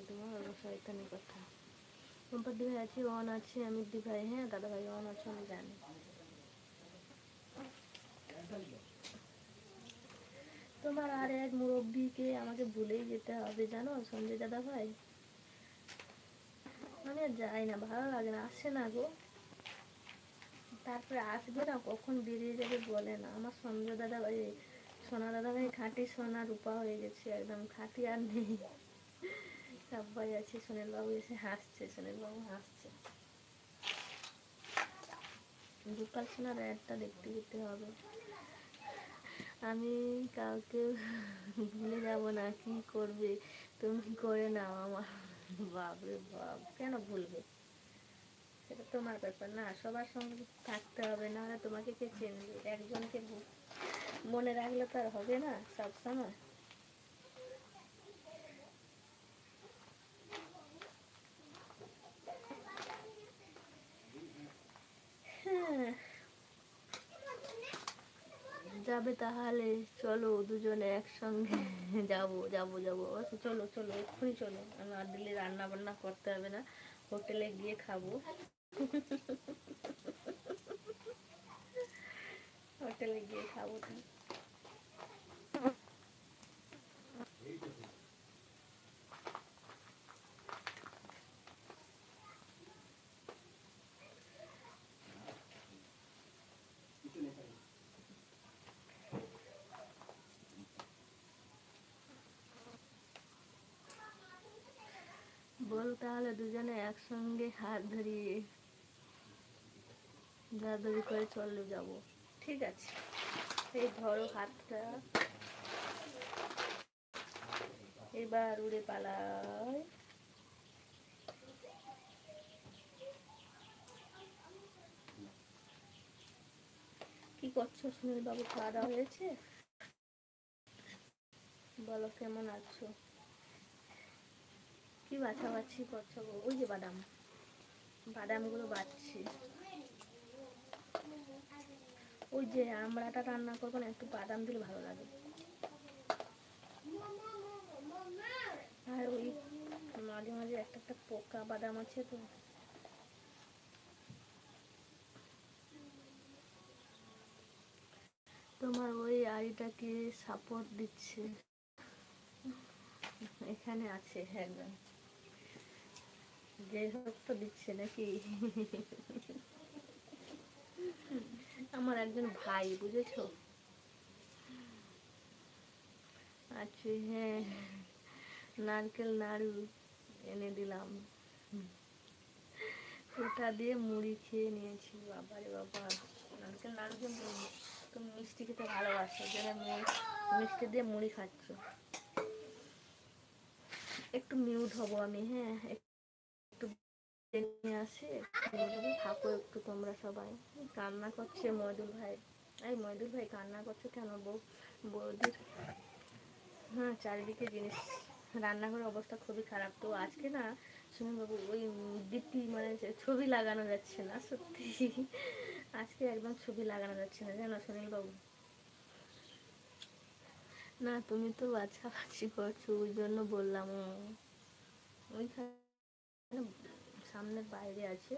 তোমার শয়তানি কথা। রুম্পার দি ভাই আছে, অন আছে, আমির দি ভাই, হ্যাঁ দাদা ভাই অন আছে, আমি জানি। তোমার আর এক মুরব্বীকে আমাকে ভুলেই যেতে হবে জানো সঞ্জয় দাদা ভাই। মানে যাই না, ভালো লাগে না, আসে না গো। তারপরে আসবে না, কখন বেরিয়ে যাবে বলে না। আমার সঞ্জয় দাদা ভাই, সোনা দাদা ভাই খাঁটি সোনা রূপা হয়ে গেছে একদম, খাঁটি আর নেই। সবাই আছে, সুনীল বাবু এসে হাসছে, সুনীল বাবু হাসছে। গোপাল সোনার অ্যাডটা দেখতে যেতে হবে। আমি কাউকে ভুলে যাব না, কি করবে তুমি করে নাও আমার। বাপরে বাপ, কেন ভুলবে? সেটা তোমার ব্যাপার না, সবার সঙ্গে থাকতে হবে, না হলে তোমাকে কে চেনবে? একজনকে মনে রাখলে তো আর হবে না সব সময়। হ্যাঁ, যাবে তাহলে চলো দুজনে একসঙ্গে। যাবো যাবো যাবো, আচ্ছা চলো চলো এক্ষুনি চলো। আমার দিল্লি রান্না বান্না করতে হবে না, হোটেলে গিয়ে খাবো। হোটেলে গিয়ে খাবো। বল তাহলে দুজনে একসঙ্গে হাত ধরিয়ে ধরাধরি করে চলে যাবো। ঠিক আছে, এই ধরো হাতটা, এবার উড়ে পালায়। কি করছো সুনীল বাবু, খাওয়া দাওয়া হয়েছে? বলো কেমন আছো? কি বাছাবাছি করছো গো? ওই যে বাদাম, বাদামগুলো বাছছি। ওই যে আমড়াটা রান্না করবো না, একটু বাদাম দিলে ভালো লাগে। আর ওই মাঝে মাঝে একটা একটা পোকা বাদাম আছে তো। তোমার ওই আইটাকে সাপোর্ট দিচ্ছে, এখানে আছে একজন, যে হোক তো দিচ্ছে নাকি। আমার একজন ভাই, বুঝেছো? আছে, হ্যাঁ, নারকেল নাড়ু এনে দিলাম, ওটা দিয়ে মুড়ি খেয়ে নিয়েছি। বাবারে বাবা, নারকেল নাড়ু দিয়ে মুড়ি, তুমি মিষ্টি খেতে ভালোবাসো, যেন মিষ্টি দিয়ে মুড়ি খাচ্ছ। একটু মিউট হবো আমি, হ্যাঁ একটু নিয়ে আসি, থাকো একটু তোমরা সবাই। কান্না করছে ময়দুল ভাই, এই ময়দুল ভাই কান্না করছে কেন? বৌদির, হ্যাঁ চারিদিকে জিনিস, রান্নাঘরের অবস্থা খুবই খারাপ। তো আজকে না সুনীলবাবু ওই ডিপি মানে ছবি লাগানো যাচ্ছে না সত্যি, আজকে একদম ছবি লাগানো যাচ্ছে না জানো সুনীলবাবু। না তুমি তো বাছাবাছি করছো, ওই জন্য বললাম। ওইখানে সামনের বাইরে আছে,